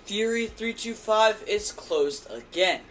Fury 325 is closed again.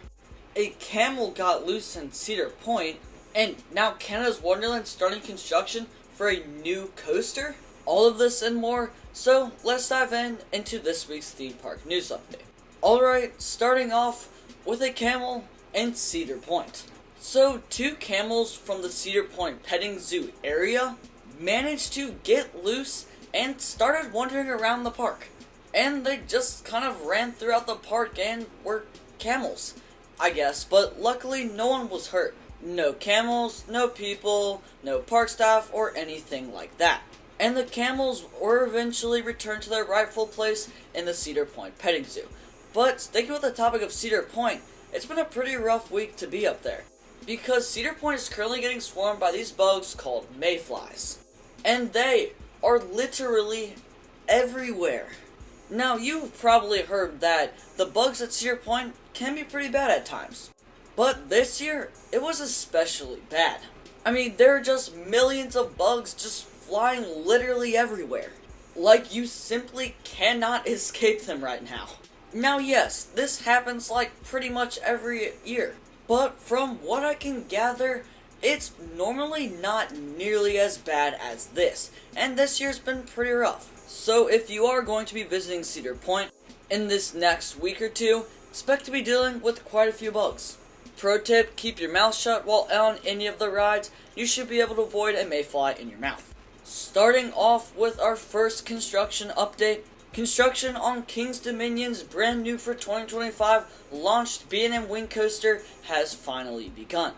A camel got loose in Cedar Point, and now Canada's Wonderland starting construction for a new coaster? All of this and more, so let's dive into this week's theme park news update. Alright, starting off with a camel in Cedar Point. So, two camels from the Cedar Point Petting Zoo area managed to get loose and started wandering around the park. And they just kind of ran throughout the park and were camels, I guess. But luckily, no one was hurt. No camels, no people, no park staff, or anything like that. And the camels were eventually returned to their rightful place in the Cedar Point Petting Zoo. But sticking with the topic of Cedar Point, it's been a pretty rough week to be up there, because Cedar Point is currently getting swarmed by these bugs called mayflies. And they are literally everywhere. Now, you've probably heard that the bugs at Cedar Point can be pretty bad at times. But this year, it was especially bad. I mean, there are just millions of bugs just flying literally everywhere. Like, you simply cannot escape them right now. Now, yes, this happens like pretty much every year. But from what I can gather, it's normally not nearly as bad as this. And this year's been pretty rough. So if you are going to be visiting Cedar Point in this next week or two, expect to be dealing with quite a few bugs. Pro tip, keep your mouth shut while on any of the rides. You should be able to avoid a mayfly in your mouth. Starting off with our first construction update. Construction on King's Dominion's brand new for 2025 launched B&M Wing Coaster has finally begun.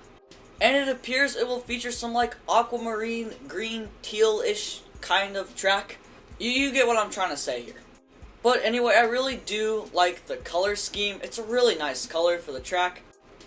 And it appears it will feature some like aquamarine, green, teal-ish kind of track. You get what I'm trying to say here. But anyway, I really do like the color scheme. It's a really nice color for the track.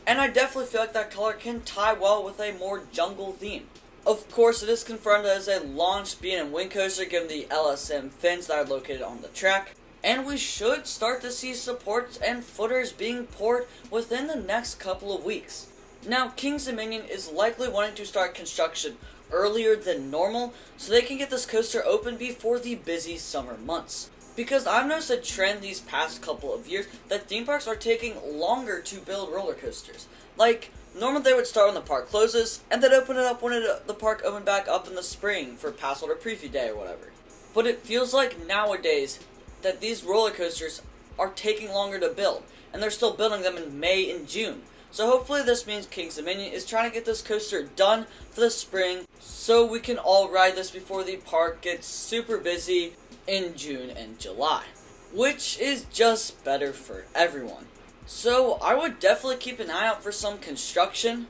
And I definitely feel like that color can tie well with a more jungle theme. Of course, it is confirmed as a launched B&M Wing Coaster given the LSM fins that are located on the track. And we should start to see supports and footers being poured within the next couple of weeks. Now, King's Dominion is likely wanting to start construction earlier than normal so they can get this coaster open before the busy summer months. Because I've noticed a trend these past couple of years that theme parks are taking longer to build roller coasters. Like, normally they would start when the park closes and then open it up when the park opened back up in the spring for pass holder preview day or whatever. But it feels like nowadays that these roller coasters are taking longer to build, and they're still building them in May and June. So hopefully this means King's Dominion is trying to get this coaster done for the spring so we can all ride this before the park gets super busy in June and July, which is just better for everyone. So I would definitely keep an eye out for some construction,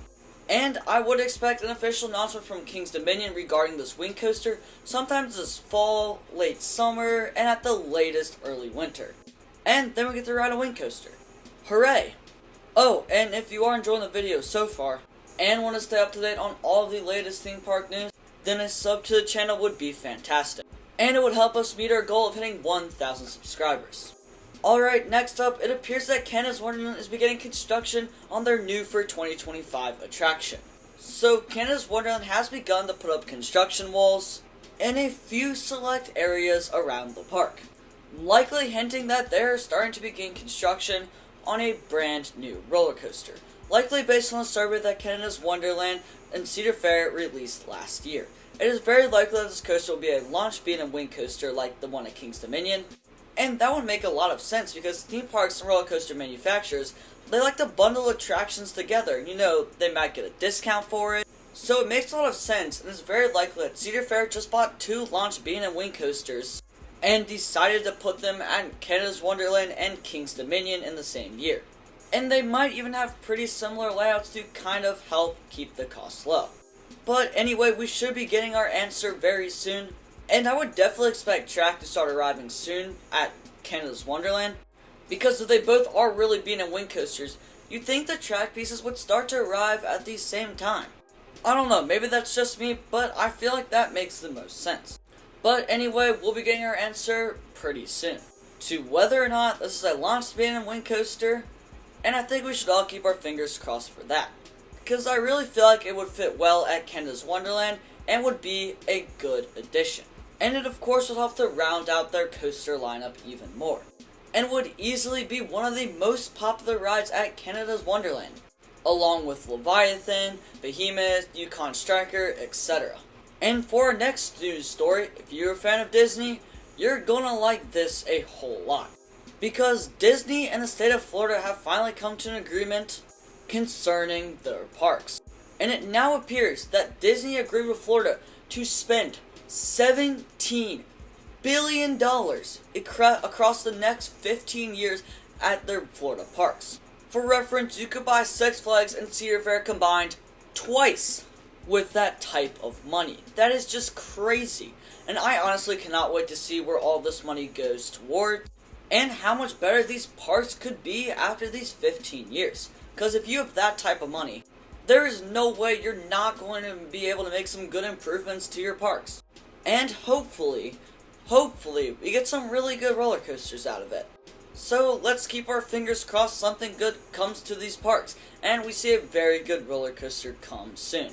and I would expect an official announcement from King's Dominion regarding this wing coaster sometime this fall, late summer, and at the latest early winter. And then we get to ride a wing coaster. Hooray! Oh, and if you are enjoying the video so far, and want to stay up to date on all of the latest theme park news, then a sub to the channel would be fantastic. And it would help us meet our goal of hitting 1,000 subscribers. Alright, next up, it appears that Canada's Wonderland is beginning construction on their new for 2025 attraction. So, Canada's Wonderland has begun to put up construction walls in a few select areas around the park, likely hinting that they're starting to begin construction on a brand new roller coaster, likely based on a survey that Canada's Wonderland and Cedar Fair released last year. It is very likely that this coaster will be a launched B&M Wing Coaster like the one at King's Dominion, and that would make a lot of sense because theme parks and roller coaster manufacturers, they like to bundle attractions together. You know, they might get a discount for it, so it makes a lot of sense, and it's very likely that Cedar Fair just bought two launched B&M Wing Coasters and decided to put them at Canada's Wonderland and King's Dominion in the same year. And they might even have pretty similar layouts to kind of help keep the costs low. But anyway, we should be getting our answer very soon, and I would definitely expect track to start arriving soon at Canada's Wonderland, because if they both are really B&M Wing Coasters, you'd think the track pieces would start to arrive at the same time. I don't know, maybe that's just me, but I feel like that makes the most sense. But anyway, we'll be getting our answer pretty soon to whether or not this is a launched B&M Wing Coaster, and I think we should all keep our fingers crossed for that, because I really feel like it would fit well at Canada's Wonderland and would be a good addition. And it of course would help to round out their coaster lineup even more. and would easily be one of the most popular rides at Canada's Wonderland, along with Leviathan, Behemoth, Yukon Striker, etc. And for our next news story, if you're a fan of Disney, you're gonna like this a whole lot. Because Disney and the state of Florida have finally come to an agreement concerning their parks. And it now appears that Disney agreed with Florida to spend $17 billion across the next 15 years at their Florida parks. For reference, you could buy Six Flags and Cedar Fair combined twice with that type of money. That is just crazy. And I honestly cannot wait to see where all this money goes toward, and how much better these parks could be after these 15 years. Because if you have that type of money, there is no way you're not going to be able to make some good improvements to your parks. And hopefully, we get some really good roller coasters out of it. So let's keep our fingers crossed something good comes to these parks, and we see a very good roller coaster come soon.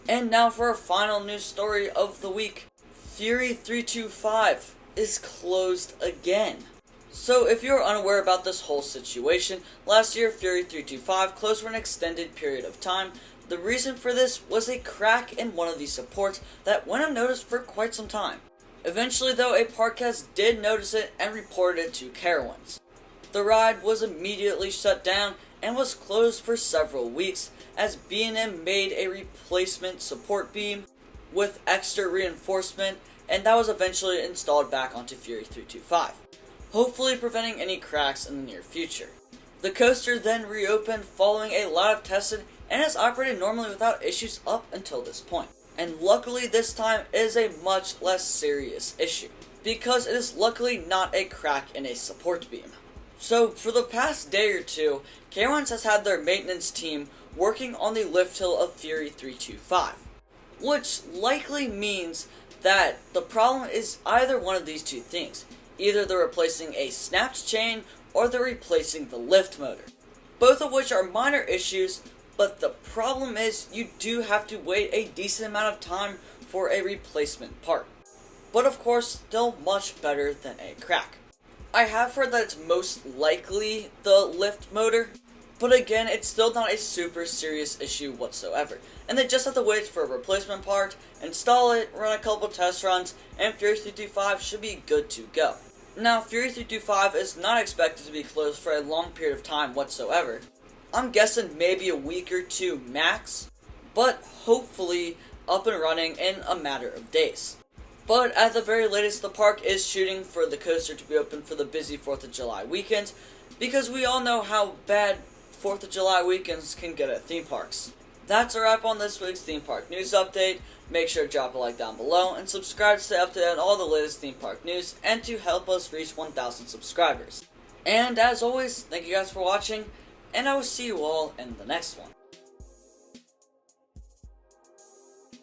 And now for our final news story of the week. Fury 325 is closed again. So if you're unaware about this whole situation, last year Fury 325 closed for an extended period of time. The reason for this was a crack in one of the supports that went unnoticed for quite some time. Eventually though, a parkcast did notice it and reported it to Carowinds. The ride was immediately shut down and was closed for several weeks as B&M made a replacement support beam with extra reinforcement, and that was eventually installed back onto Fury 325, hopefully preventing any cracks in the near future. The coaster then reopened following a lot of testing and has operated normally without issues up until this point. And luckily this time it is a much less serious issue, because it is luckily not a crack in a support beam. So for the past day or two, Carowinds has had their maintenance team working on the lift hill of Fury 325, which likely means that the problem is either one of these two things. Either they're replacing a snapped chain or they're replacing the lift motor, both of which are minor issues, but the problem is you do have to wait a decent amount of time for a replacement part. But of course, still much better than a crack. I have heard that it's most likely the lift motor, but again, it's still not a super serious issue whatsoever. And they just have to wait for a replacement part, install it, run a couple test runs, and Fury 325 should be good to go. Now, Fury 325 is not expected to be closed for a long period of time whatsoever. I'm guessing maybe a week or two max, but hopefully up and running in a matter of days. But at the very latest, the park is shooting for the coaster to be open for the busy 4th of July weekend, because we all know how bad 4th of July weekends can get at theme parks. That's a wrap on this week's theme park news update. Make sure to drop a like down below and subscribe to stay up to date on all the latest theme park news and to help us reach 1,000 subscribers. And as always, thank you guys for watching, and I will see you all in the next one.